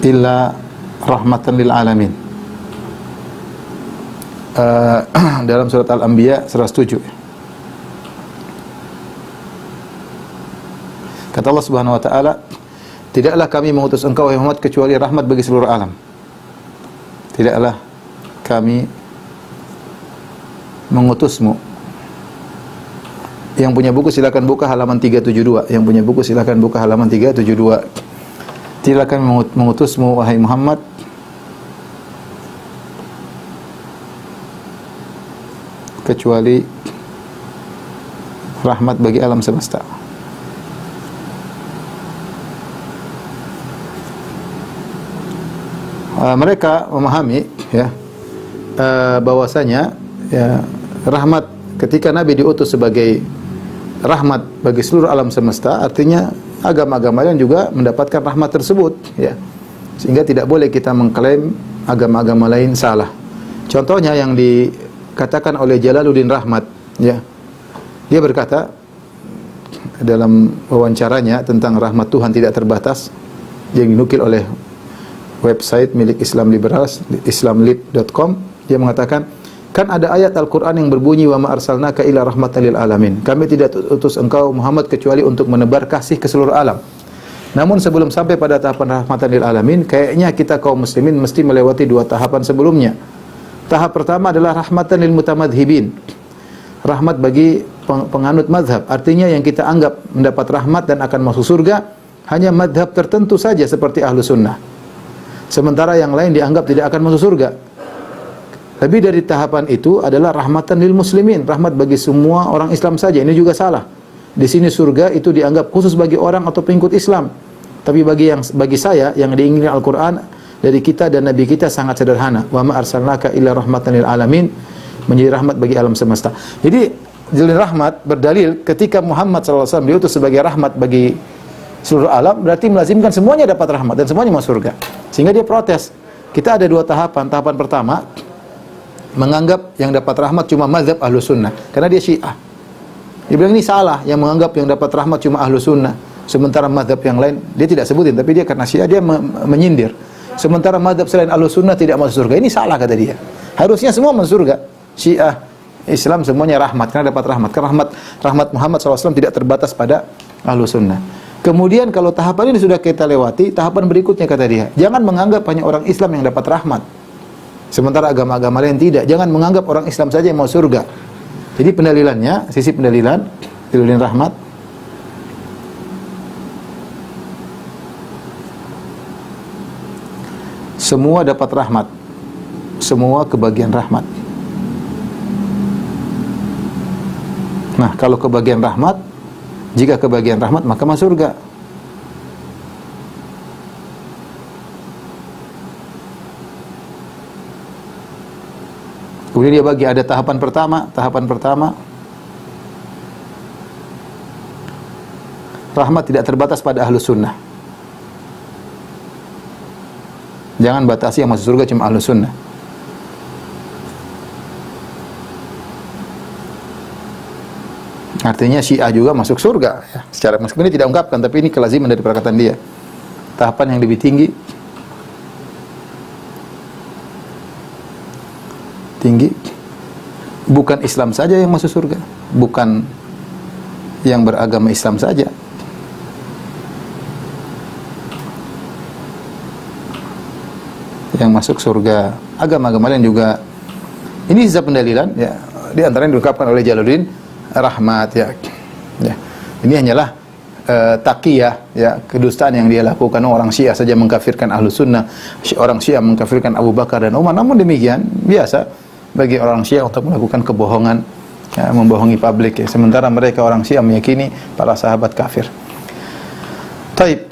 illa rahmatan lil alamin. Dalam surat Al-Anbiya 107. Kata Allah Subhanahu wa taala, tidaklah kami mengutus engkau wahai Muhammad kecuali rahmat bagi seluruh alam. Tidaklah kami mengutusmu. Yang punya buku silakan buka halaman 372. Yang punya buku silakan buka halaman 372. Tidaklah kami mengutusmu wahai Muhammad kecuali rahmat bagi alam semesta. Mereka memahami ya bahwasanya ya rahmat ketika Nabi diutus sebagai rahmat bagi seluruh alam semesta, artinya agama-agama lain juga mendapatkan rahmat tersebut ya. Sehingga tidak boleh kita mengklaim agama-agama lain salah. Contohnya yang dikatakan oleh Jalaluddin Rahmat ya. Dia berkata dalam wawancaranya tentang rahmat Tuhan tidak terbatas yang dinukil oleh website milik Islam Liberal, islamlib.com, dia mengatakan, kan ada ayat Al-Quran yang berbunyi wa ma arsalnaka illa rahmatan lil alamin. Kami tidak utus engkau Muhammad kecuali untuk menebar kasih ke seluruh alam. Namun sebelum sampai pada tahapan rahmatan lil alamin, kayaknya kita kaum muslimin mesti melewati dua tahapan sebelumnya. Tahap pertama adalah rahmatan lil mutamadhibin. Rahmat bagi penganut mazhab. Artinya yang kita anggap mendapat rahmat dan akan masuk surga hanya mazhab tertentu saja seperti ahlu sunnah. Sementara yang lain dianggap tidak akan masuk surga. Lebih dari tahapan itu adalah rahmatan lil muslimin, rahmat bagi semua orang Islam saja. Ini juga salah. Di sini surga itu dianggap khusus bagi orang atau pengikut Islam. Tapi bagi saya yang diinginkan Al-Qur'an dari kita dan nabi kita sangat sederhana. Wa ma arsalnaka illa rahmatan lil alamin, menjadi rahmat bagi alam semesta. Jadi jalur rahmat berdalil ketika Muhammad SAW diutus sebagai rahmat bagi seluruh alam, berarti melazimkan semuanya dapat rahmat dan semuanya masuk surga. Sehingga dia protes. Kita ada dua tahapan. Tahapan pertama, menganggap yang dapat rahmat cuma mazhab ahlu sunnah, karena dia Syiah. Dia bilang ini salah, yang menganggap yang dapat rahmat cuma ahlu sunnah, sementara mazhab yang lain dia tidak sebutin, tapi dia karena Syiah dia menyindir. Sementara mazhab selain ahlu sunnah tidak masuk surga. Ini salah kata dia. Harusnya semua masuk surga. Syiah, Islam semuanya rahmat, karena dapat rahmat. Karena rahmat Muhammad SAW tidak terbatas pada ahlu sunnah. Kemudian kalau tahapan ini sudah kita lewati, tahapan berikutnya kata dia, jangan menganggap hanya orang Islam yang dapat rahmat, sementara agama-agama lain tidak. Jangan menganggap orang Islam saja yang mau surga. Jadi pendalilannya, sisi pendalilan, Jalaluddin Rahmat, semua dapat rahmat, semua kebagian rahmat. Nah, kalau kebagian rahmat, jika kebagian rahmat maka masuk surga. Kemudian dia bagi ada tahapan pertama, rahmat tidak terbatas pada ahlu sunnah. Jangan batasi yang masuk surga cuma ahlu sunnah. Artinya Syiah juga masuk surga ya. Secara meskipun ini tidak ungkapkan, tapi ini kelaziman dari perkataan dia. Tahapan yang lebih tinggi bukan Islam saja yang masuk surga, bukan yang beragama Islam saja. Yang masuk surga, agama-agama lain juga. Ini sisa pendalilan ya, di antara yang diungkapkan oleh Jalaluddin Rahmat ya. Ini hanyalah taqiyah ya, kedustaan yang dia lakukan. Orang Syiah saja mengkafirkan ahlu sunnah, orang Syiah mengkafirkan Abu Bakar dan Umar. Namun demikian biasa bagi orang Syiah untuk melakukan kebohongan ya, membohongi publik ya. Sementara mereka orang Syiah meyakini para sahabat kafir. Taib.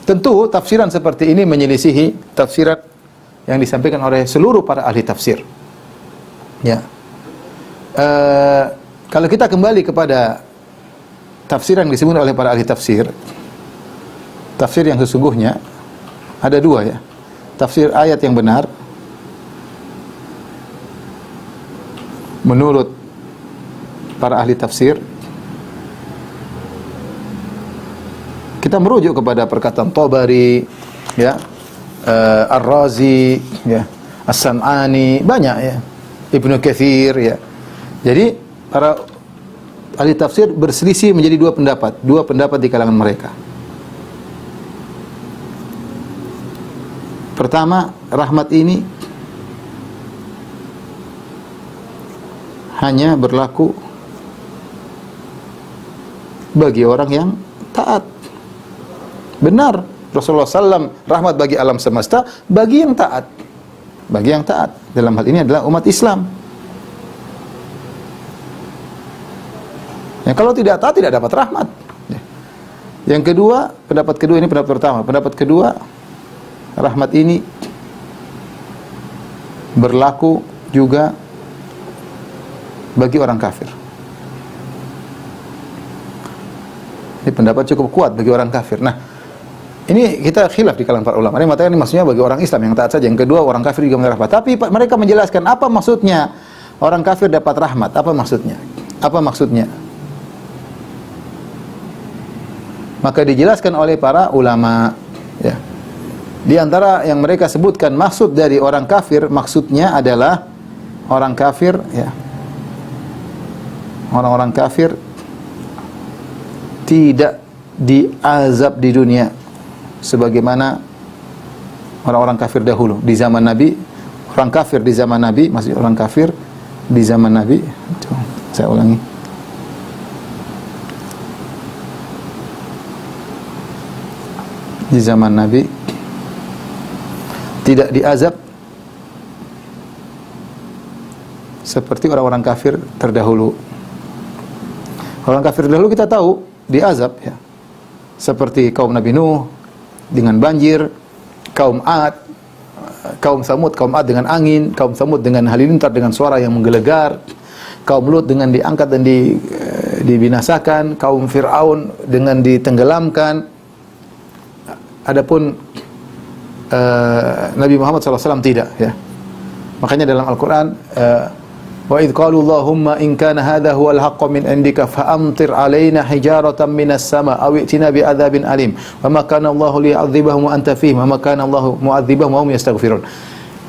Tentu tafsiran seperti ini menyelisihi tafsiran yang disampaikan oleh seluruh para ahli tafsir. Ya. Kalau kita kembali kepada tafsir yang disebut oleh para ahli tafsir, tafsir yang sesungguhnya ada dua ya. Tafsir ayat yang benar menurut para ahli tafsir. Kita kita merujuk kepada perkataan Tabari, ya, Ar-Razi, ya, As-Sam'ani, banyak ya, Ibnu Katsir, ya. Jadi para ahli tafsir berselisih menjadi dua pendapat di kalangan mereka. Pertama, rahmat ini hanya berlaku bagi orang yang taat. Benar, Rasulullah SAW rahmat bagi alam semesta, bagi yang taat. Bagi yang taat. Dalam hal ini adalah umat Islam. Ya, kalau tidak taat tidak dapat rahmat. Yang kedua, pendapat kedua ini pendapat pertama. Pendapat kedua, rahmat ini berlaku juga bagi orang kafir. Ini pendapat cukup kuat bagi orang kafir. Nah, ini kita khilaf di kalangan para ulama. Ada yang mengatakan ini maksudnya bagi orang Islam yang taat saja. Yang kedua, orang kafir juga mendapat rahmat. Tapi mereka menjelaskan apa maksudnya orang kafir dapat rahmat. Apa maksudnya? Apa maksudnya? Maka dijelaskan oleh para ulama, ya. Di antara yang mereka sebutkan maksud dari orang kafir, maksudnya adalah orang kafir, ya. Orang-orang kafir tidak diazab di dunia sebagaimana orang-orang kafir dahulu di zaman Nabi. Orang kafir di zaman Nabi, maksudnya orang kafir di zaman Nabi. Coba saya ulangi. Di zaman Nabi tidak diazab seperti orang-orang kafir terdahulu. Orang kafir terdahulu kita tahu diazab, ya. Seperti kaum Nabi Nuh dengan banjir, kaum Ad, kaum Samud, kaum Ad dengan angin, kaum Samud dengan halilintar dengan suara yang menggelegar, kaum Lut dengan diangkat dan dibinasakan, kaum Fir'aun dengan ditenggelamkan. Adapun Nabi Muhammad SAW tidak, ya. Makanya dalam Al-Quran, wa idh qalu Allahumma in kana hadha huwal haqqu min indika fa'amtir alaina hijaratan minas sama aw i'tina bi'adzabin alim wa ma kana Allahu liyu'adzibahum wa anta fihim wa ma kana Allahu mu'adzibahum wa hum yastaghfirun.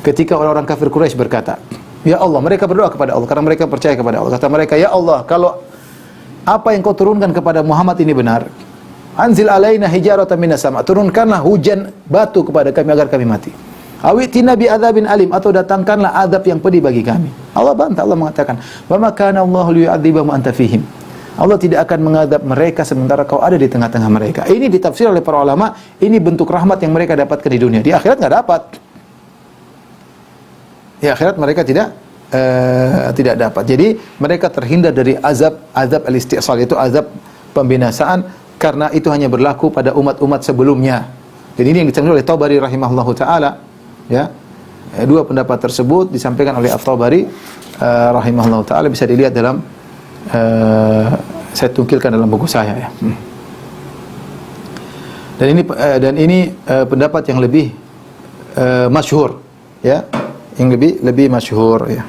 Ketika orang-orang kafir Quraisy berkata, ya Allah, mereka berdoa kepada Allah karena mereka percaya kepada Allah. Kata mereka, ya Allah, kalau apa yang kau turunkan kepada Muhammad ini benar, anzil alaina hijaratan minas sama, turunkanlah hujan batu kepada kami agar kami mati. Awitina bi adzabin alim, atau datangkanlah azab yang pedih bagi kami. Allah bantah, Allah mengatakan, "Wa ma kana Allahu liyu'adzibahum anta fihim." Allah tidak akan mengadab mereka sementara kau ada di tengah-tengah mereka. Ini ditafsir oleh para ulama, ini bentuk rahmat yang mereka dapatkan di dunia. Di akhirat enggak dapat. Di akhirat mereka tidak dapat. Jadi mereka terhindar dari azab al-istisal, itu azab pembinasaan, karena itu hanya berlaku pada umat-umat sebelumnya. Jadi ini yang disampaikan oleh Tabari rahimahullahu taala, ya. Dua pendapat tersebut disampaikan oleh At-Tabari rahimahullahu taala, bisa dilihat dalam saya tungkilkan dalam buku saya, ya. Dan ini pendapat yang lebih masyhur, ya. Yang lebih masyhur, ya.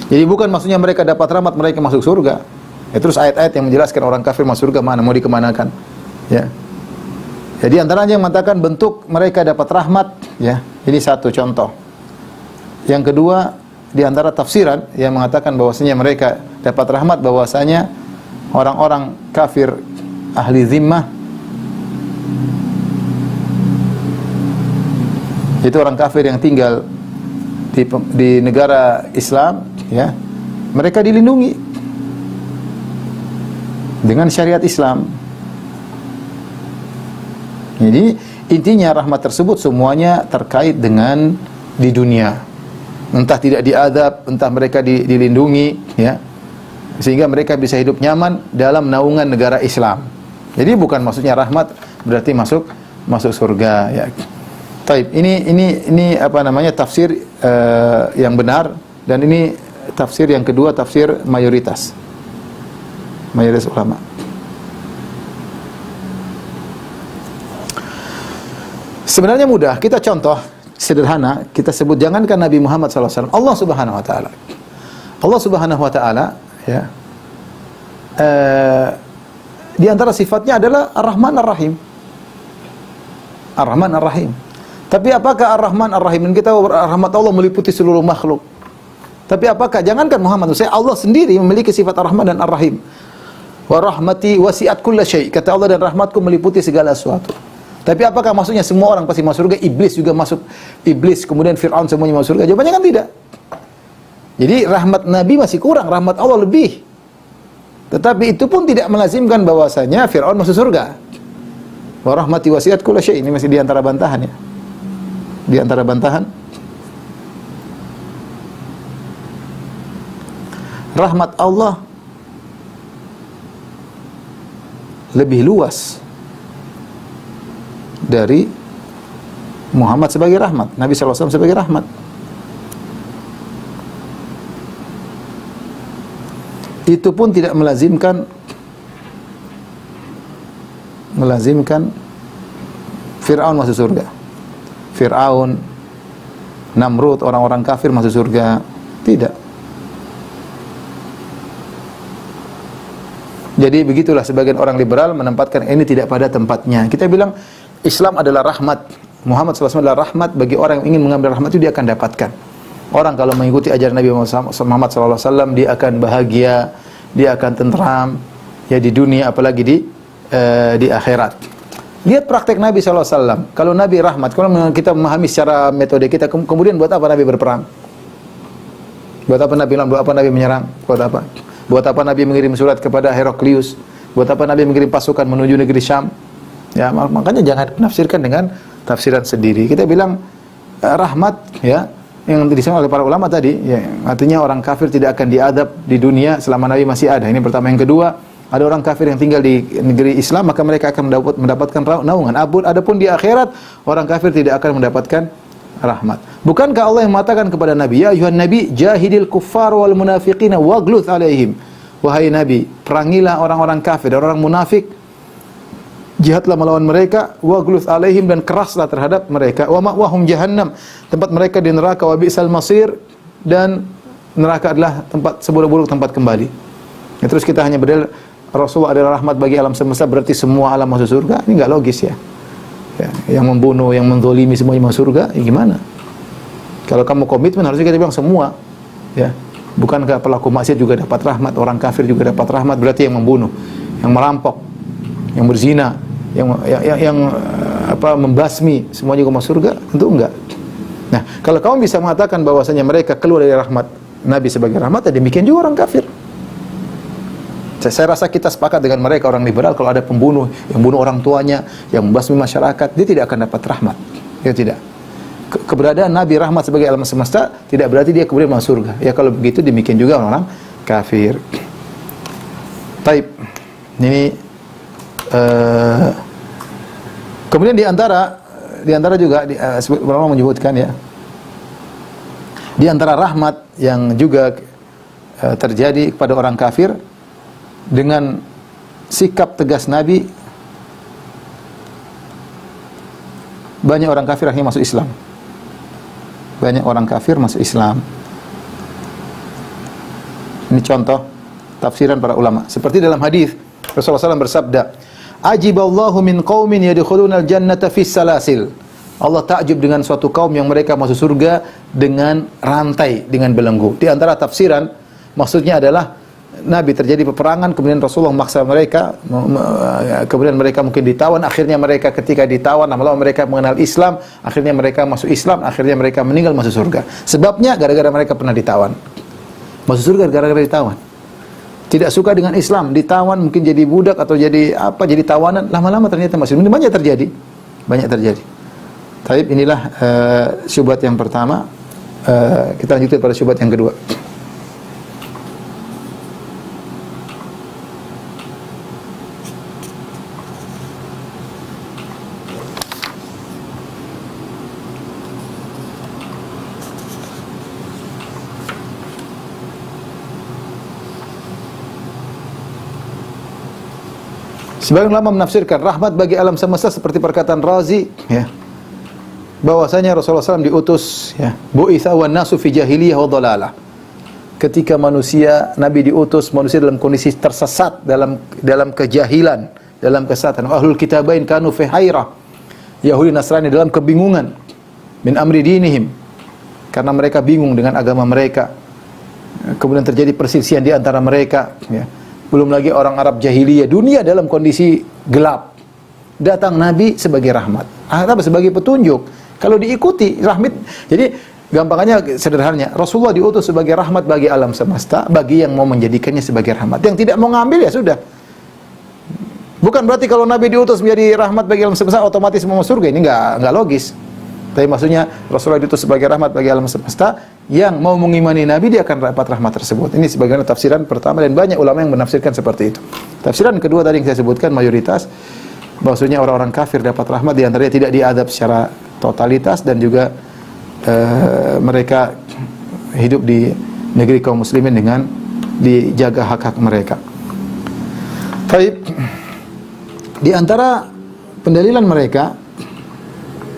Jadi bukan maksudnya mereka dapat rahmat, mereka masuk surga. Ya, terus ayat-ayat yang menjelaskan orang kafir masuk surga mana, mau dikemanakan, ya. Jadi antaranya yang mengatakan bentuk mereka dapat rahmat, ya. Ini satu contoh. Yang kedua, di antara tafsiran yang mengatakan bahwasanya mereka dapat rahmat, bahwasanya orang-orang kafir ahli zimmah, itu orang kafir yang tinggal di negara Islam, ya. Mereka dilindungi dengan syariat Islam. Jadi intinya rahmat tersebut semuanya terkait dengan di dunia. Entah tidak diazab, entah mereka dilindungi, ya. Sehingga mereka bisa hidup nyaman dalam naungan negara Islam. Jadi bukan maksudnya rahmat berarti masuk surga, ya. Taib, ini apa namanya tafsir yang benar, dan ini tafsir yang kedua, tafsir mayoritas ulama. Sebenarnya mudah, kita contoh sederhana, kita sebut jangankan Nabi Muhammad SAW, Allah Subhanahu Wa Taala. Allah Subhanahu Wa Taala, ya, di antara sifatnya adalah Ar-Rahman Ar-Rahim. Ar-Rahman Ar-Rahim. Tapi apakah Ar-Rahman Ar-Rahim? Dan kita rahmat Allah meliputi seluruh makhluk. Tapi apakah, jangankan Muhammad, saya Allah sendiri memiliki sifat Ar-Rahman dan Ar-Rahim. Wa rahmati wasi'at kulla syai'. Kata Allah, dan rahmatku meliputi segala sesuatu. Tapi apakah maksudnya semua orang pasti masuk surga? Iblis juga masuk. Iblis, kemudian Fir'aun semuanya masuk surga? Jawabannya kan tidak. Jadi rahmat Nabi masih kurang, rahmat Allah lebih. Tetapi itu pun tidak melazimkan bahwasanya Fir'aun masuk surga. Wa rahmati wasi'at kulla syai'. Ini masih di antara bantahan ya. Di antara bantahan. Rahmat Allah lebih luas dari Muhammad sebagai rahmat, Nabi SAW sebagai rahmat. Itu pun tidak melazimkan Fir'aun masuk surga. Fir'aun, Namrud, orang-orang kafir masuk surga. Tidak. Jadi begitulah sebagian orang liberal menempatkan ini tidak pada tempatnya. Kita bilang Islam adalah rahmat. Muhammad SAW adalah rahmat bagi orang yang ingin mengambil rahmat itu dia akan dapatkan. Orang kalau mengikuti ajaran Nabi Muhammad SAW dia akan bahagia, dia akan tentram ya di dunia apalagi di akhirat. Lihat praktek Nabi SAW. Kalau Nabi rahmat, kalau kita memahami secara metode kita, kemudian buat apa Nabi berperang? Buat apa Nabi bilang, buat apa Nabi menyerang? Buat apa? Buat apa Nabi mengirim surat kepada Heraklius? Buat apa Nabi mengirim pasukan menuju negeri Syam? Ya, makanya jangan menafsirkan dengan tafsiran sendiri. Kita bilang rahmat ya, yang disebut oleh para ulama tadi, ya, artinya orang kafir tidak akan diadab di dunia selama Nabi masih ada. Ini pertama. Yang kedua, ada orang kafir yang tinggal di negeri Islam, maka mereka akan mendapatkan naungan. Adapun di akhirat, orang kafir tidak akan mendapatkan rahmat. Bukankah Allah yang mengatakan kepada Nabi, ya ayuhan Nabi, jahidil kuffar wal munafiqina wagluth alaihim. Wahai Nabi, perangilah orang-orang kafir dan orang munafik, jihadlah melawan mereka, wagluth alaihim, dan keraslah terhadap mereka. Wa ma'wahum jahannam, tempat mereka di neraka, wa bi'sal masir, dan neraka adalah tempat seburuk-buruk tempat kembali. Ya, terus kita hanya berdalil Rasulullah adalah rahmat bagi alam semesta, berarti semua alam masuk surga? Ini enggak logis ya. Ya, yang membunuh, yang menzalimi semuanya masuk surga, ya gimana? Kalau kamu komitmen harusnya kita bilang semua, ya. Bukankah pelaku maksiat juga dapat rahmat, orang kafir juga dapat rahmat? Berarti yang membunuh, yang merampok, yang berzina, yang membasmi, semua juga masuk surga? Tentu enggak. Nah, kalau kamu bisa mengatakan bahwasanya mereka keluar dari rahmat Nabi sebagai rahmat, ya demikian juga orang kafir. Saya rasa kita sepakat dengan mereka orang liberal, kalau ada pembunuh yang bunuh orang tuanya, yang membasmi masyarakat, dia tidak akan dapat rahmat. Ya tidak. Keberadaan Nabi rahmat sebagai alam semesta tidak berarti dia kemudian masuk surga. Ya kalau begitu demikian juga orang-orang kafir. Taib. Ini kemudian di antara juga ulama menyebutkan ya, di antara rahmat yang juga terjadi kepada orang kafir dengan sikap tegas Nabi, banyak orang kafir akhirnya masuk Islam. Banyak orang kafir masuk Islam. Ini contoh tafsiran para ulama. Seperti dalam hadis Rasulullah SAW bersabda, "Ajiballahu min qaumin yadkhulunal jannata fis salasil." Allah takjub dengan suatu kaum yang mereka masuk surga dengan rantai, dengan belenggu. Di antara tafsiran maksudnya adalah Nabi terjadi peperangan, kemudian Rasulullah memaksa mereka, kemudian mereka mungkin ditawan, akhirnya mereka ketika ditawan, lama-lama mereka mengenal Islam, akhirnya mereka masuk Islam, akhirnya mereka meninggal masuk surga. Sebabnya gara-gara mereka pernah ditawan. Masuk surga gara-gara ditawan. Tidak suka dengan Islam, ditawan, mungkin jadi budak atau jadi apa, jadi tawanan, lama-lama ternyata masuk. Ini banyak terjadi. Banyak terjadi. Tapi inilah syubhat yang pertama. Kita lanjutkan pada syubhat yang kedua. Sebagian ulama menafsirkan rahmat bagi alam semesta seperti perkataan Razi, ya, bahwasanya Rasulullah SAW diutus, ya, bu'itsa wan nasu fi jahiliyah wa dhalalah. ketika Nabi diutus, manusia dalam kondisi tersesat, dalam kejahilan, dalam kesesatan. Ahlul kitabain kanu fi hairah. Yahudi Nasrani dalam kebingungan min amri dinihim, karena mereka bingung dengan agama mereka. Kemudian terjadi perselisihan di antara mereka, ya. Belum lagi orang Arab jahiliyah, dunia dalam kondisi gelap. Datang Nabi sebagai rahmat, sebagai petunjuk. Kalau diikuti rahmat. Jadi gampangannya sederhananya, Rasulullah diutus sebagai rahmat bagi alam semesta, bagi yang mau menjadikannya sebagai rahmat. Yang tidak mau ngambil ya sudah. Bukan berarti kalau Nabi diutus menjadi rahmat bagi alam semesta otomatis mau masuk surga. Ini enggak logis. Tapi maksudnya Rasulullah diutus sebagai rahmat bagi alam semesta, yang mau mengimani Nabi dia akan dapat rahmat tersebut. Ini sebagaimana tafsiran pertama, dan banyak ulama yang menafsirkan seperti itu. Tafsiran kedua tadi yang saya sebutkan mayoritas, bahwasanya orang-orang kafir dapat rahmat, di antaranya tidak diadab secara totalitas, dan juga mereka hidup di negeri kaum muslimin dengan dijaga hak-hak mereka. Baik, di antara pendalilan mereka,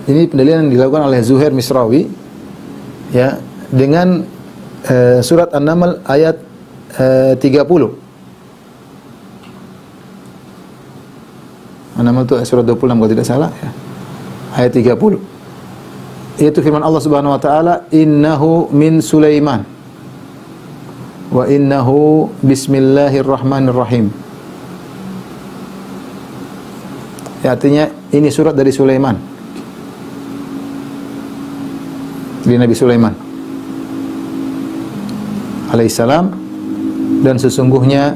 ini pendalilan yang dilakukan oleh Zuhair Misrawi, ya, dengan surat An-Naml ayat 30. An-Naml itu surat 26 kalau tidak salah, ya. Ayat 30. Yaitu firman Allah Subhanahu wa taala, "Innahu min Sulaiman wa innahu bismillahirrahmanirrahim." Ya, artinya ini surat dari Sulaiman. Dari Nabi Sulaiman alaihissalam, dan sesungguhnya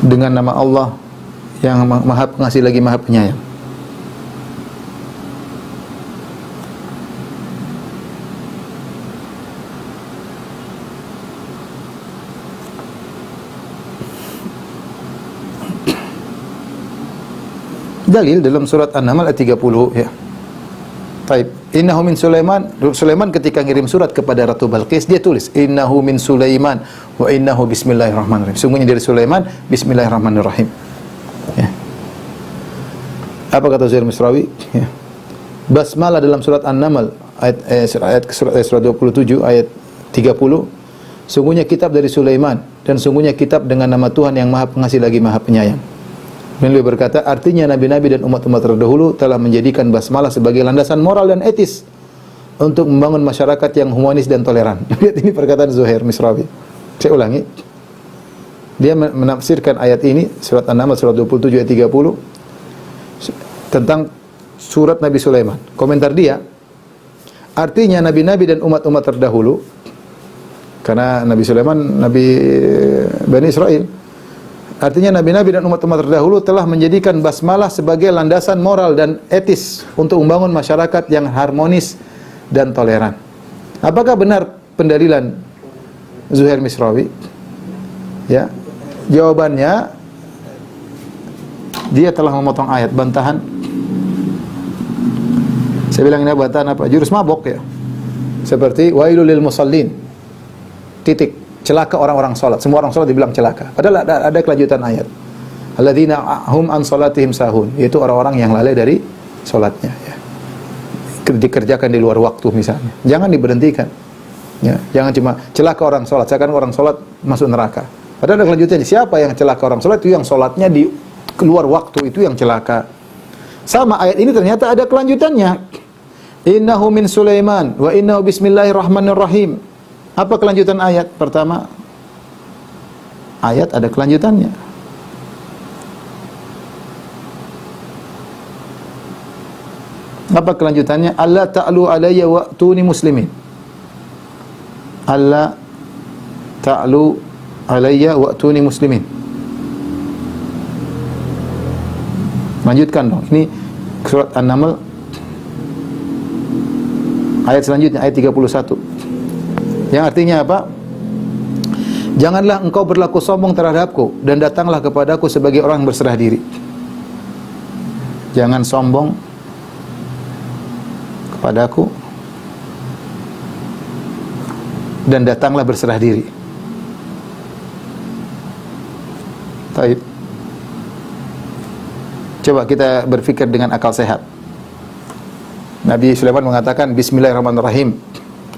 dengan nama Allah yang Maha Pengasih lagi Maha Penyayang. Dalil dalam surat An-Naml ayat 30, ya. Taib. Innahu min Sulaiman. Sulaiman ketika ngirim surat kepada Ratu Balqis, dia tulis innahu min Sulaiman wa innahu bismillahirrahmanirrahim. Sungguhnya dari Sulaiman, bismillahirrahmanirrahim. Ya. Apa kata Zuhair Misrawi? Ya. Basmalah dalam surat An-Naml ayat 27 ayat 30. Sungguhnya kitab dari Sulaiman, dan sungguhnya kitab dengan nama Tuhan yang Maha Pengasih lagi Maha Penyayang. Dan beliau berkata, artinya nabi-nabi dan umat-umat terdahulu telah menjadikan basmalah sebagai landasan moral dan etis untuk membangun masyarakat yang humanis dan toleran. Lihat ini perkataan Zuhair Misrawi. Saya ulangi. Dia menafsirkan ayat ini, surat An-Naml surat 27 ayat 30, tentang surat Nabi Sulaiman. Komentar dia, artinya nabi-nabi dan umat-umat terdahulu, karena Nabi Sulaiman Nabi Bani Israel. Artinya nabi-nabi dan umat-umat terdahulu telah menjadikan basmalah sebagai landasan moral dan etis untuk membangun masyarakat yang harmonis dan toleran. Apakah benar pendalilan Zuhair Misrawi? Ya. Jawabannya, dia telah memotong ayat bantahan. Saya bilang ini bantahan apa? Jurus mabok, ya. Seperti wailul lil musallin. Titik. Celaka orang-orang salat. Semua orang salat dibilang celaka. Padahal ada kelanjutan ayat. Alladzina hum an salatihim sahun. Yaitu orang-orang yang lalai dari salatnya, ya. Dikerjakan di luar waktu misalnya. Jangan diberhentikan. Ya, jangan cuma celaka orang salat. Seakan orang salat masuk neraka. Padahal ada kelanjutannya. Siapa yang celaka orang salat? Itu yang salatnya di keluar waktu, itu yang celaka. Sama ayat ini ternyata ada kelanjutannya. Innahu min Sulaiman wa innahu bismillahirrahmanirrahim. Apa kelanjutan ayat? Pertama, ayat ada kelanjutannya. Apa kelanjutannya? Allah ta'lu alayya wa'tuni muslimin. Allah ta'lu alayya wa'tuni muslimin. Lanjutkan dong. Ini surat An-Naml ayat selanjutnya, ayat 31. Yang artinya apa? Janganlah engkau berlaku sombong terhadapku, dan datanglah kepadaku sebagai orang yang berserah diri. Jangan sombong kepadaku, dan datanglah berserah diri. Taib. Coba kita berpikir dengan akal sehat. Nabi Sulaiman mengatakan Bismillahirrahmanirrahim,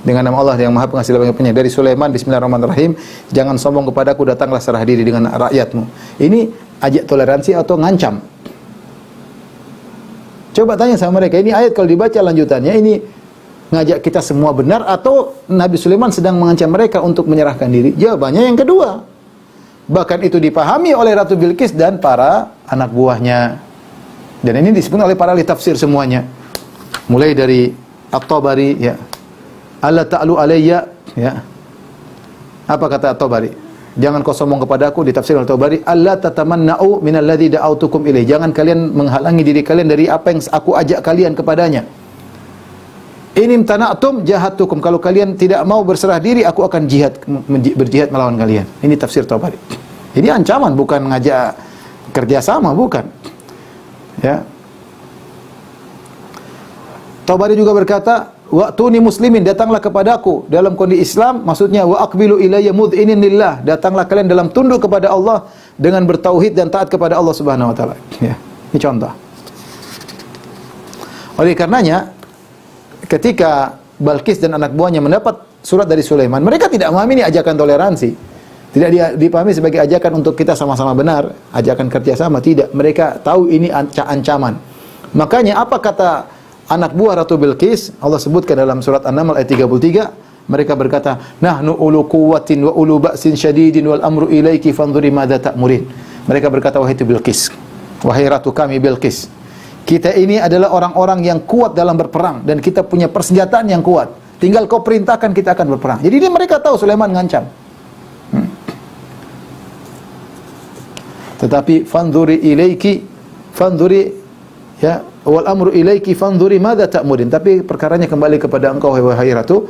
dengan nama Allah yang Maha Pengasih lagi Penyayang. Dari Sulaiman, Bismillahirrahmanirrahim, jangan sombong kepadaku, datanglah serah diri dengan rakyatmu. Ini ajak toleransi atau ngancam? Coba tanya sama mereka, ini ayat kalau dibaca lanjutannya, ini ngajak kita semua benar atau Nabi Sulaiman sedang mengancam mereka untuk menyerahkan diri? Jawabannya yang kedua. Bahkan itu dipahami oleh Ratu Bilqis dan para anak buahnya. Dan ini disebut oleh para ahli tafsir semuanya. Mulai dari At-Tabari, ya. Allah ta'alu alayya, ya. Apa kata At-Tabari? Jangan kau sombong kepadaku, ditafsir oleh At-Tabari, Allah tatamanna'u minalladzi da'autukum ilaih. Jangan kalian menghalangi diri kalian dari apa yang aku ajak kalian kepadanya. In tana'tum jahatukum. Kalau kalian tidak mau berserah diri, aku akan berjihad melawan kalian. Ini tafsir Tabari. Ini ancaman, bukan ngajak kerjasama, bukan. Ya. Tabari juga berkata, wa'tuni muslimin, datanglah kepadaku dalam kondisi Islam, maksudnya wa aqbilu ilayya mud'inin lillah, datanglah kalian dalam tunduk kepada Allah dengan bertauhid dan taat kepada Allah Subhanahu wa taala. Ya. Ini contoh. Oleh karenanya, ketika Balqis dan anak buahnya mendapat surat dari Sulaiman, mereka tidak memahami ini ajakan toleransi. Tidak dipahami sebagai ajakan untuk kita sama-sama benar, ajakan kerjasama, tidak. Mereka tahu ini ancaman. Makanya apa kata anak buah Ratu Bilqis? Allah sebutkan dalam surat An-Naml ayat 33, mereka berkata, "Nahnu ulu quwwatin wa ulu ba'sin syadidin wal amru ilaiki fanzuri madza ta'murin." Mereka berkata, wahai Bilqis, wahai ratu kami Bilqis, kita ini adalah orang-orang yang kuat dalam berperang dan kita punya persenjataan yang kuat. Tinggal kau perintahkan, kita akan berperang. Jadi dia mereka tahu Sulaiman ngancam. Tetapi fanzuri ilaiki, fanzuri, ya, wal amru ilaiki fanzuri madza ta'murin. Tapi perkaranya kembali kepada engkau wahai ratu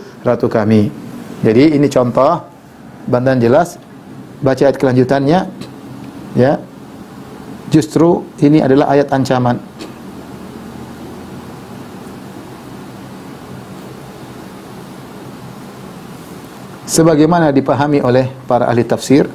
kami. Jadi ini contoh bantahan jelas. Baca ayat kelanjutannya, ya. Justru ini adalah ayat ancaman. Sebagaimana dipahami oleh para ahli tafsir,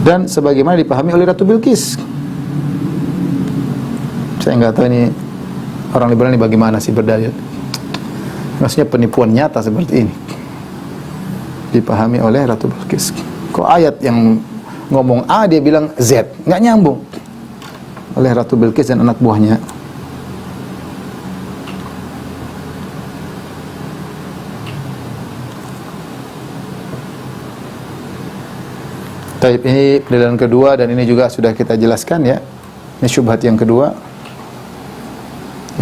dan sebagaimana dipahami oleh Ratu Bilqis. Saya nggak tahu ini orang liberal ini bagaimana sih berdalil. Maksudnya penipuan nyata seperti ini dipahami oleh Ratu Bilqis. Kok ayat yang ngomong A dia bilang Z, nggak nyambung oleh Ratu Bilqis dan anak buahnya. Taib, ini pendalilan kedua dan ini juga sudah kita jelaskan, ya. Ini syubhat yang kedua.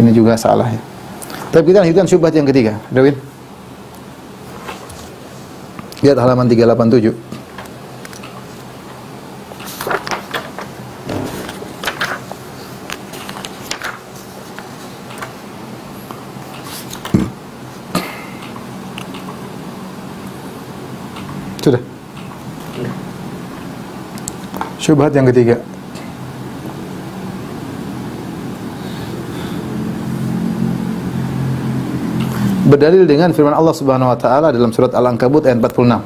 Ini juga salah, ya. Tapi kita lanjutkan syubhat yang ketiga. Dawin. Lihat halaman 387. Sudah. Syubhat yang ketiga. Berdalil dengan firman Allah Subhanahu wa taala dalam surat Al-Ankabut ayat 46.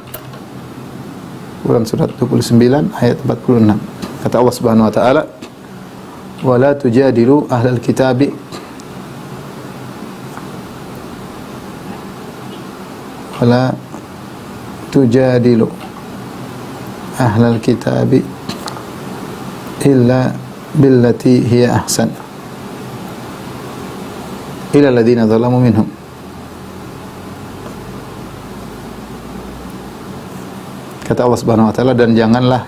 Dalam surat 29 ayat 46. Kata Allah Subhanahu wa taala, "Wa la tujadilu ahlal kitabi wa la tujadilu ahlal kitabi illa billati hiya ahsan ila alladhina zalamu minhum." Kata Allah Subhanahu wa taala, dan janganlah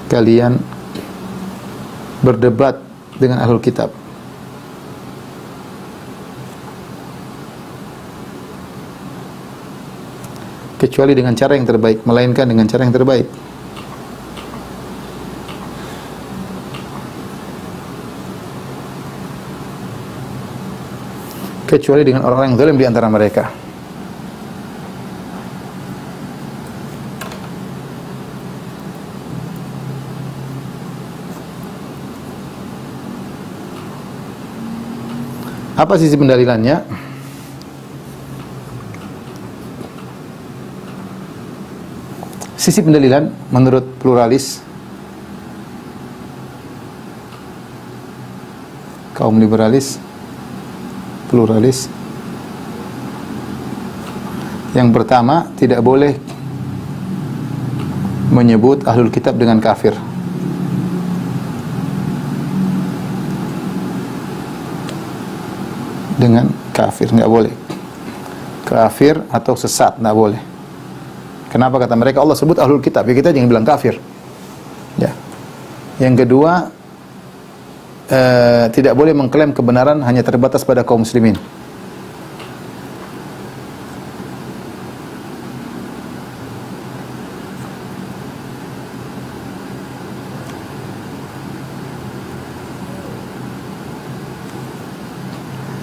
kalian berdebat dengan ahlul kitab kecuali dengan cara yang terbaik, melainkan dengan cara yang terbaik. Kecuali dengan orang-orang yang zalim di antara mereka. Apa sisi pendalilannya? sisi pendalilan menurut pluralis kaum liberalis, pluralis. Yang pertama, tidak boleh menyebut ahlul kitab dengan kafir. Dengan kafir, enggak boleh. Kafir atau sesat, enggak boleh. Kenapa kata mereka Allah sebut ahlul kitab, ya kita jangan bilang kafir. Ya. Yang kedua, tidak boleh mengklaim kebenaran hanya terbatas pada kaum muslimin.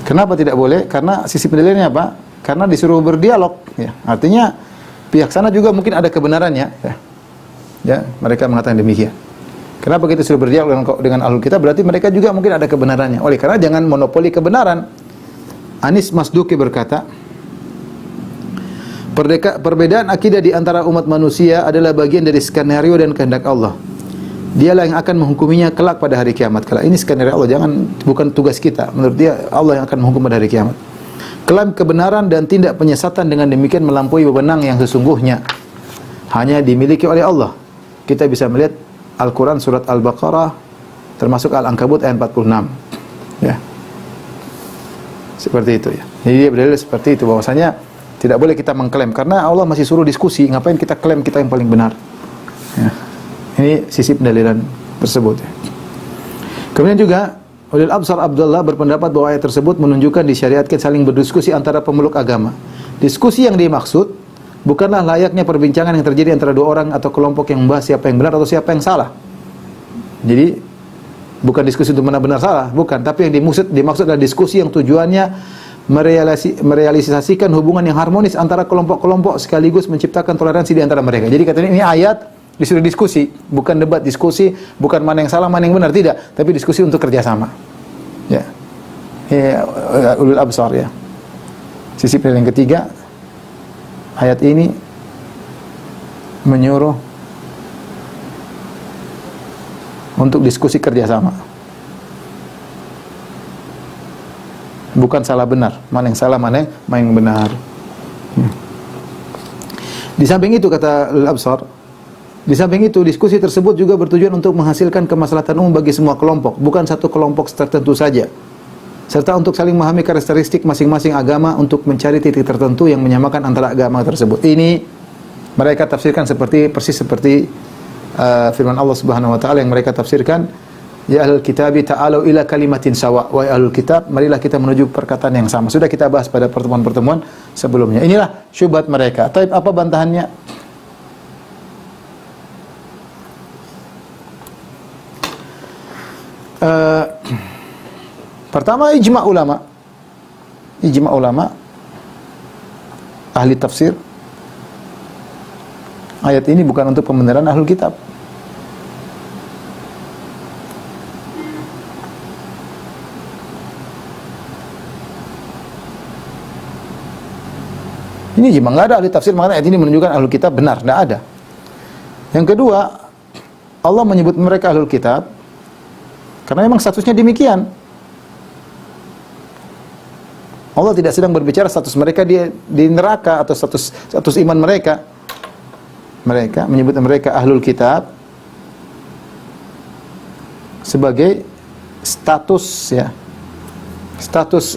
Kenapa tidak boleh? Karena sisi pendalilannya apa? Karena disuruh berdialog. Ya. Artinya pihak sana juga mungkin ada kebenarannya. Ya, ya mereka mengatakan demikian. Kenapa kita suruh berdialog dengan ahlul kitab? Berarti mereka juga mungkin ada kebenarannya. Oleh karena jangan monopoli kebenaran. Anis Masduki berkata, perbedaan akidah di antara umat manusia adalah bagian dari skenario dan kehendak Allah. Dialah yang akan menghukuminya kelak pada hari kiamat. Kalau ini skenario Allah, bukan tugas kita. Menurut dia Allah yang akan menghukum pada hari kiamat. Klaim kebenaran dan tindak penyesatan dengan demikian melampaui wewenang yang sesungguhnya hanya dimiliki oleh Allah. Kita bisa melihat Al-Quran surat Al-Baqarah termasuk Al-Ankabut ayat 46. Ya. Seperti itu ya. Jadi dia berdalil seperti itu bahwasanya tidak boleh kita mengklaim karena Allah masih suruh diskusi, ngapain kita klaim kita yang paling benar. Ya. Ini sisi pendalilan tersebut ya. Kemudian juga Ulil Absar Abdullah berpendapat bahwa ayat tersebut menunjukkan disyariatkan saling berdiskusi antara pemeluk agama. Diskusi yang dimaksud bukanlah layaknya perbincangan yang terjadi antara dua orang atau kelompok yang membahas siapa yang benar atau siapa yang salah. Jadi bukan diskusi untuk benar-benar salah, bukan. Tapi yang dimaksud adalah diskusi yang tujuannya merealisasikan hubungan yang harmonis antara kelompok-kelompok sekaligus menciptakan toleransi di antara mereka. Jadi katanya ini ayat disuruh diskusi, bukan debat, diskusi, bukan mana yang salah, mana yang benar, tidak. Tapi diskusi untuk kerjasama. Ya, Ulul Absar ya. Sisi yang ketiga, ayat ini menyuruh untuk diskusi kerjasama. Bukan salah benar, mana yang salah, mana yang benar. Di samping itu kata Al-Absar, di samping itu diskusi tersebut juga bertujuan untuk menghasilkan kemaslahatan umum bagi semua kelompok, bukan satu kelompok tertentu saja. Serta untuk saling memahami karakteristik masing-masing agama untuk mencari titik tertentu yang menyamakan antara agama tersebut. Ini mereka tafsirkan persis seperti firman Allah Subhanahu wa taala yang mereka tafsirkan, ya ahlul kitabi ta'alu ila kalimatin sawa. Wa ahlul kitab, marilah kita menuju perkataan yang sama. Sudah kita bahas pada pertemuan-pertemuan sebelumnya. Inilah syubhat mereka. Tapi apa bantahannya? Pertama ijma' ulama ahli tafsir, ayat ini bukan untuk pembenaran ahlul kitab. Ini ijma', enggak ada ahli tafsir mengatakan ayat ini menunjukkan ahlul kitab benar, enggak ada. Yang kedua, Allah menyebut mereka ahlul kitab karena memang statusnya demikian. Allah tidak sedang berbicara status mereka di neraka atau status iman mereka. Mereka menyebut mereka ahlul kitab sebagai status ya. Status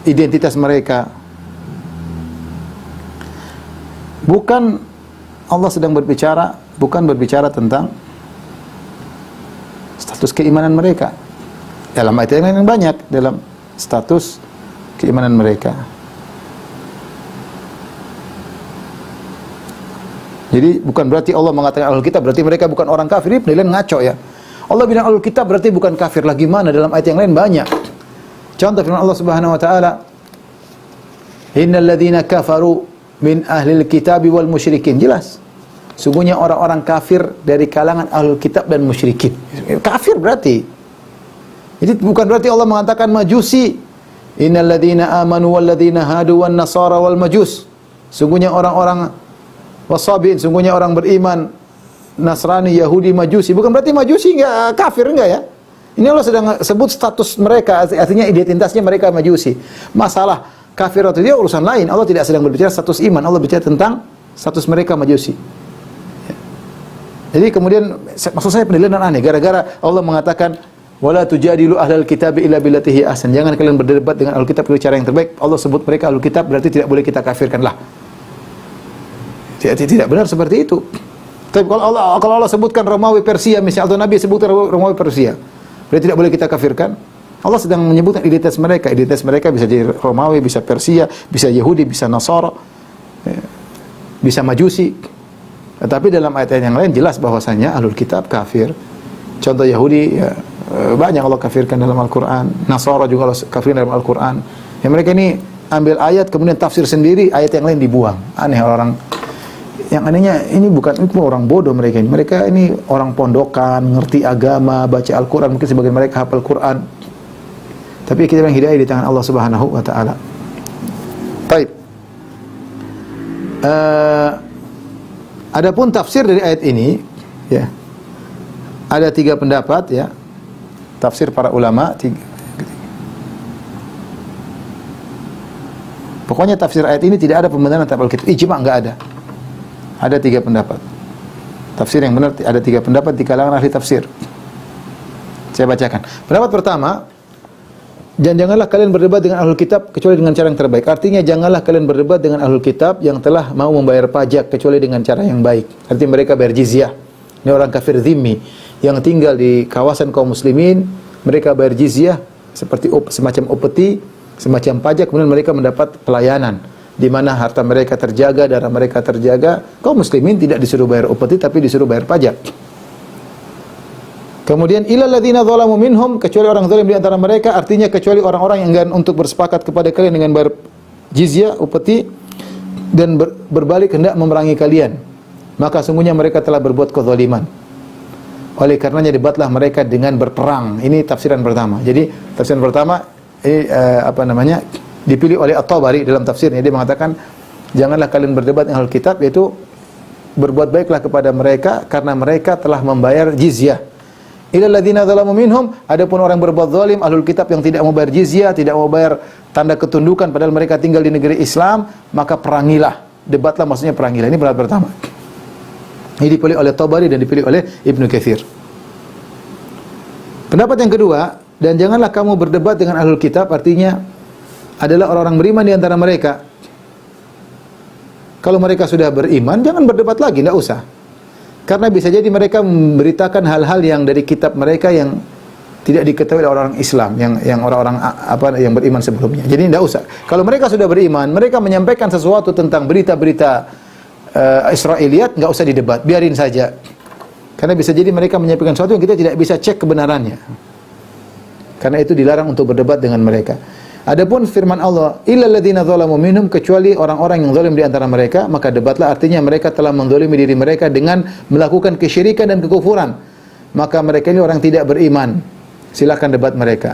identitas mereka. Bukan Allah sedang bukan berbicara tentang status keimanan mereka. Dalam ayat yang banyak dalam status keimanan mereka. Jadi bukan berarti Allah mengatakan ahlul kitab berarti mereka bukan orang kafir. Ini penilaian ngaco ya. Allah bilang ahlul kitab berarti bukan kafir. Lagi mana dalam ayat yang lain banyak. Contoh firman Allah Subhanahu wa taala, innal ladzina kafaru min ahlil kitabi wal musyrikin. Jelas. Sungguhnya orang-orang kafir dari kalangan ahlul kitab dan musyrikin. Kafir berarti. Jadi bukan berarti Allah mengatakan majusi. Innal ladzina amanu wal ladzina hadu wan nasara wal majus. Sungguhnya orang-orang wasabiin, sungguhnya orang beriman Nasrani, Yahudi, Majusi. Bukan berarti Majusi enggak kafir, enggak ya. Ini Allah sedang sebut status mereka, artinya identitasnya mereka Majusi. Masalah kafir atau dia urusan lain. Allah tidak sedang berbicara status iman, Allah bicara tentang status mereka Majusi. Jadi kemudian maksud saya penilaian aneh gara-gara Allah mengatakan wala tujadilu ahlal kitab illa billati hi ahsan. Jangan kalian berdebat dengan ahlul kitab dengan cara yang terbaik. Allah sebut mereka ahlul kitab berarti tidak boleh kita kafirkan lah. Tidak benar seperti itu. Tapi kalau Allah sebutkan Romawi Persia misalnya, atau Nabi sebutkan Romawi Persia, berarti tidak boleh kita kafirkan. Allah sedang menyebutkan identitas mereka. Identitas mereka bisa jadi Romawi, bisa Persia, bisa Yahudi, bisa Nasara, bisa Majusi. Tetapi dalam ayat yang lain jelas bahwasanya ahlul kitab kafir. Contoh Yahudi ya, banyak Allah kafirkan dalam Al-Quran. Nasara juga Allah kafirkan dalam Al-Quran. Ya, mereka ini ambil ayat kemudian tafsir sendiri, ayat yang lain dibuang. Aneh orang. Yang anehnya ini bukan itu orang bodoh mereka ini. Mereka ini orang pondokan, ngerti agama, baca Al-Quran, mungkin sebagian mereka hafal Quran. Tapi kita bilang hidayah di tangan Allah Subhanahu wa taala. Baik. Adapun tafsir dari ayat ini ya. Ada 3 pendapat ya. Tafsir para ulama 3. Pokoknya tafsir ayat ini tidak ada pembenaran terhadap Alkitab. Ijma' enggak ada. Ada 3 pendapat. Tafsir yang benar ada 3 pendapat di kalangan ahli tafsir. Saya bacakan. Pendapat pertama, dan janganlah kalian berdebat dengan ahlul kitab kecuali dengan cara yang terbaik. Artinya janganlah kalian berdebat dengan ahlul kitab yang telah mau membayar pajak kecuali dengan cara yang baik. Artinya mereka bayar jizyah. Ini orang kafir zimmi yang tinggal di kawasan kaum muslimin, mereka bayar jizyah seperti semacam upeti, semacam pajak, kemudian mereka mendapat pelayanan di mana harta mereka terjaga, darah mereka terjaga. Kaum muslimin tidak disuruh bayar upeti tapi disuruh bayar pajak. Kemudian ilal ladzina zalamu minhum, kecuali orang zalim di antara mereka, artinya kecuali orang-orang yang enggan untuk bersepakat kepada kalian dengan bayar jizyah, upeti, dan berbalik hendak memerangi kalian. Maka sungguhnya mereka telah berbuat kezaliman. Oleh karenanya debatlah mereka dengan berperang. Ini tafsiran pertama. Jadi tafsiran pertama ini dipilih oleh At-Tabari dalam tafsirnya. Dia mengatakan janganlah kalian berdebat dengan ahlul kitab, yaitu berbuat baiklah kepada mereka karena mereka telah membayar jizyah. Ilal ladzina zalamu minhum, adapun orang berbuat zalim ahlul kitab yang tidak mau bayar jizyah, tidak mau bayar tanda ketundukan padahal mereka tinggal di negeri Islam, maka perangilah. Debatlah maksudnya perangilah. Ini pendapat pertama. Ini dipilih oleh Tabari dan dipilih oleh Ibnu Katsir. Pendapat yang kedua, dan janganlah kamu berdebat dengan ahlul kitab, artinya adalah orang-orang beriman di antara mereka. Kalau mereka sudah beriman, jangan berdebat lagi, tidak usah. Karena bisa jadi mereka memberitakan hal-hal yang dari kitab mereka yang tidak diketahui oleh orang Islam, yang orang-orang yang beriman sebelumnya. Jadi tidak usah. Kalau mereka sudah beriman, mereka menyampaikan sesuatu tentang berita-berita Israiliyat, nggak usah didebat, biarin saja. Karena bisa jadi mereka menyampaikan sesuatu yang kita tidak bisa cek kebenarannya. Karena itu dilarang untuk berdebat dengan mereka. Adapun firman Allah, illal ladzina zalamu minhum, kecuali orang-orang yang zalim di antara mereka, maka debatlah, artinya mereka telah menzalimi diri mereka dengan melakukan kesyirikan dan kekufuran. Maka mereka ini orang tidak beriman. Silakan debat mereka.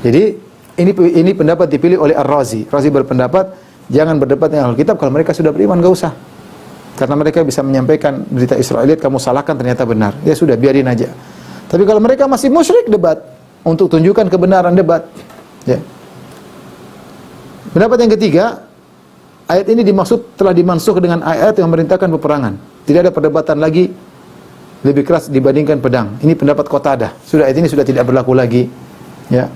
Jadi ini pendapat dipilih oleh Ar-Razi. Razi berpendapat jangan berdebat dengan Alkitab kalau mereka sudah beriman, enggak usah. Karena mereka bisa menyampaikan berita Israiliyat, kamu salahkan ternyata benar. Ya sudah, biarin aja. Tapi kalau mereka masih musyrik, debat untuk tunjukkan kebenaran, debat. Ya. Pendapat yang ketiga, ayat ini telah dimansuh dengan ayat yang memerintahkan peperangan. Tidak ada perdebatan lagi lebih keras dibandingkan pedang. Ini pendapat Qatadah. Sudah ayat ini sudah tidak berlaku lagi. Ya.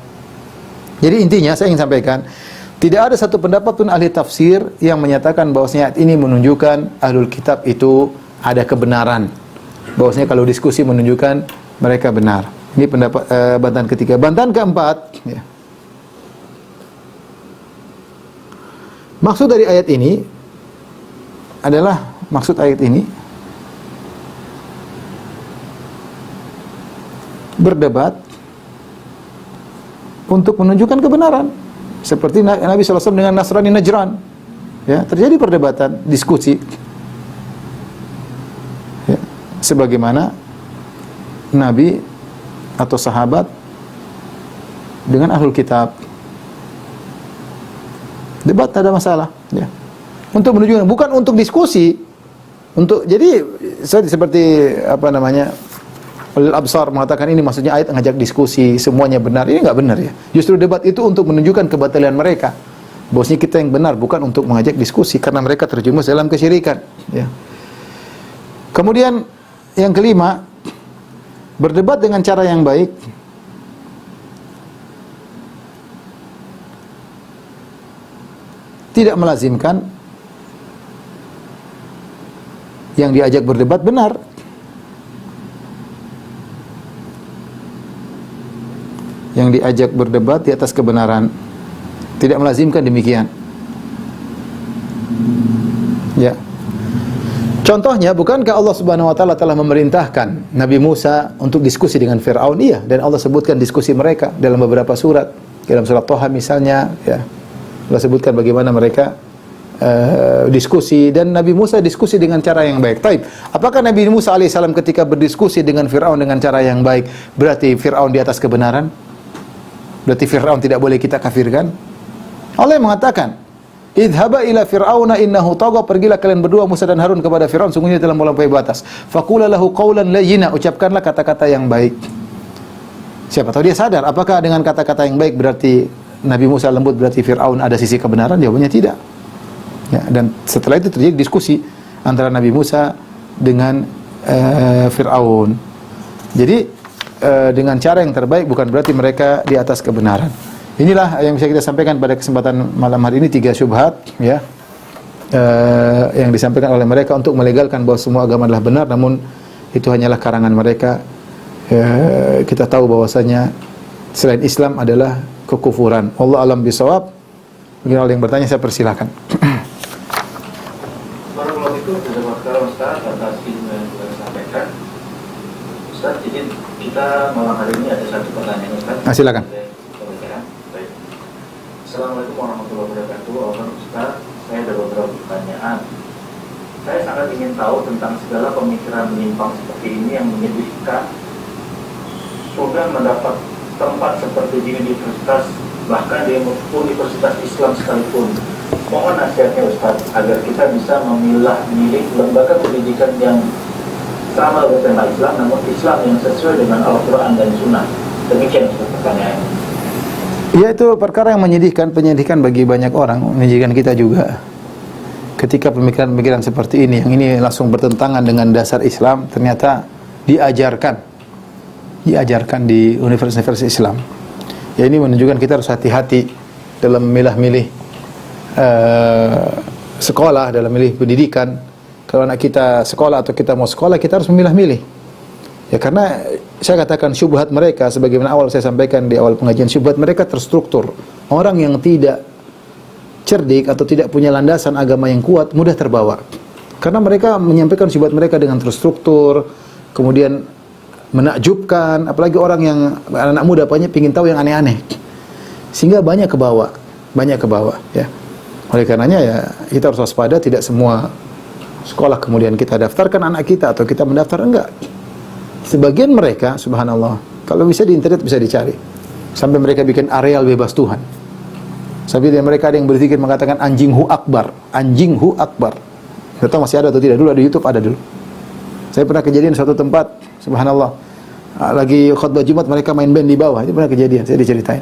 Jadi intinya saya ingin sampaikan, tidak ada satu pendapat pun ahli tafsir yang menyatakan bahwasanya ayat ini menunjukkan ahlul kitab itu ada kebenaran. Bahwasanya kalau diskusi menunjukkan mereka benar. Ini pendapat bantahan ketiga. Bantahan keempat, ya. Maksud dari ayat ini adalah berdebat untuk menunjukkan kebenaran. Seperti Nabi SAW dengan Nasrani Najran. Ya, terjadi perdebatan, diskusi. Ya, sebagaimana Nabi atau sahabat dengan ahlul kitab. Debat tak ada masalah, ya. Untuk menunjukkan, bukan untuk diskusi, Untuk jadi seperti apa namanya? Ulil Absar mengatakan ini maksudnya ayat ngajak diskusi, semuanya benar. Ini enggak benar ya. Justru debat itu untuk menunjukkan kebatilan mereka. Bahwasanya kita yang benar, bukan untuk mengajak diskusi karena mereka terjerumus dalam kesyirikan, ya. Kemudian yang kelima, berdebat dengan cara yang baik tidak melazimkan yang diajak berdebat benar. Yang diajak berdebat di atas kebenaran tidak melazimkan demikian. Ya. Contohnya, bukankah Allah Subhanahu wa taala telah memerintahkan Nabi Musa untuk diskusi dengan Firaun? Iya, dan Allah sebutkan diskusi mereka dalam beberapa surat. Dalam surat Thaha misalnya, ya. Allah sebutkan bagaimana mereka diskusi, dan Nabi Musa diskusi dengan cara yang baik. Taib. Apakah Nabi Musa alaihissalam ketika berdiskusi dengan Firaun dengan cara yang baik berarti Firaun di atas kebenaran? Berarti Firaun tidak boleh kita kafirkan? Allah yang mengatakan, "Idhaba ila fir'auna innahu tagha." Pergilah kalian berdua Musa dan Harun kepada Firaun, sungguhnya telah melampaui batas. Faqula lahu qawlan layyina, ucapkanlah kata-kata yang baik. Siapa tahu dia sadar. Apakah dengan kata-kata yang baik berarti Nabi Musa lembut, berarti Firaun ada sisi kebenaran? Jawabannya tidak. Ya, dan setelah itu terjadi diskusi antara Nabi Musa dengan Firaun. Jadi dengan cara yang terbaik bukan berarti mereka di atas kebenaran. Inilah yang bisa kita sampaikan pada kesempatan malam hari ini, 3 syubhat, ya, yang disampaikan oleh mereka untuk melegalkan bahwa semua agama adalah benar, namun itu hanyalah karangan mereka. Kita tahu bahwasanya selain Islam adalah kekufuran. Allah alam bisawab. Mungkin ada yang bertanya, saya persilakan. Barakallahu fikum, terima kasih Ustaz atas ilmu yang sudah disampaikan. Ustaz, izin kita malam hari ini ada satu pertanyaan Ustaz. Silakan. Baik. Assalamualaikum warahmatullahi wabarakatuh. Ustaz, saya ada beberapa pertanyaan. Saya sangat ingin tahu tentang segala pemikiran menyimpang seperti ini yang menyedihkan. Sudah mendapat tempat seperti di universitas, bahkan di universitas Islam sekalipun. Mohon nasihatnya Ustaz agar kita bisa memilah-milih lembaga pendidikan yang sama bersama Islam, namun Islam yang sesuai dengan Al-Quran dan Sunnah. Demikian pertanyaannya. Ya, itu perkara yang penyedihkan bagi banyak orang, menyedihkan kita juga. Ketika pemikiran-pemikiran seperti ini, yang ini langsung bertentangan dengan dasar Islam, ternyata diajarkan di universitas Islam. Ya, ini menunjukkan kita harus hati-hati dalam memilah-milih sekolah, dalam memilih pendidikan. Kalau anak kita sekolah atau kita mau sekolah, kita harus memilah-milih. Ya, karena saya katakan syubhat mereka, sebagaimana awal saya sampaikan di awal pengajian, syubhat mereka terstruktur. Orang yang tidak cerdik atau tidak punya landasan agama yang kuat, mudah terbawa. Karena mereka menyampaikan syubhat mereka dengan terstruktur, kemudian menakjubkan, apalagi orang yang anak muda banyak ingin tahu yang aneh-aneh. Sehingga banyak ke bawah, ya. Oleh karenanya ya, kita harus waspada, tidak semua sekolah kemudian kita daftarkan anak kita atau kita mendaftar, enggak. Sebagian mereka, subhanallah, kalau bisa di internet bisa dicari, sampai mereka bikin areal bebas Tuhan. Sampai mereka ada yang berpikir mengatakan anjing hu akbar. Tidak tahu masih ada atau tidak, dulu ada YouTube, ada dulu. Saya pernah kejadian suatu tempat, subhanallah, lagi khutbah Jumat mereka main band di bawah, itu pernah kejadian, saya diceritain.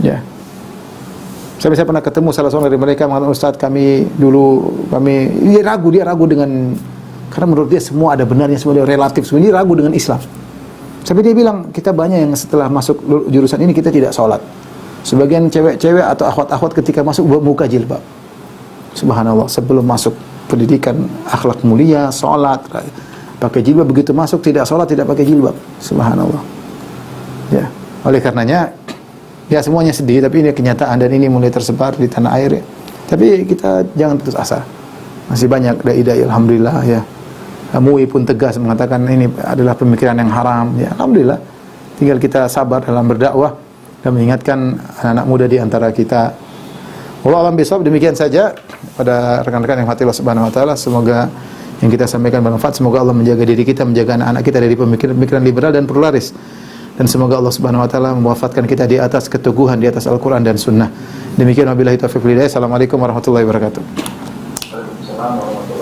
Ya. Saya pernah ketemu salah seorang dari mereka mengatakan, Ustaz, dia ragu dengan, karena menurut dia semua ada benarnya, semua relatif, semua ini ragu dengan Islam. Sampai dia bilang, kita banyak yang setelah masuk jurusan ini kita tidak sholat. Sebagian cewek-cewek atau akhwat-akhwat ketika masuk buka jilbab. Subhanallah, sebelum masuk pendidikan akhlak mulia, sholat, pakai jilbab, begitu masuk tidak sholat, tidak pakai jilbab. Subhanallah. Ya, oleh karenanya, ya semuanya sedih, tapi ini kenyataan dan ini mulai tersebar di tanah air. Ya. Tapi kita jangan putus asa. Masih banyak dai-dai, alhamdulillah ya. MUI pun tegas mengatakan ini adalah pemikiran yang haram. Ya, alhamdulillah. Tinggal kita sabar dalam berdakwah dan mengingatkan anak-anak muda di antara kita. Wallahu a'lam bishawab. Demikian saja pada rekan-rekan yang hati Allah Subhanahu wa taala. Semoga yang kita sampaikan bermanfaat. Semoga Allah menjaga diri kita, menjaga anak-anak kita dari pemikiran-pemikiran liberal dan pluralis. Dan semoga Allah Subhanahu wa taala mewafatkan kita di atas keteguhan, di atas Al-Qur'an dan Sunnah. Demikian wabillahi taufiq wal hidayah. Assalamualaikum warahmatullahi wabarakatuh. Waalaikumsalam warahmatullahi wabarakatuh.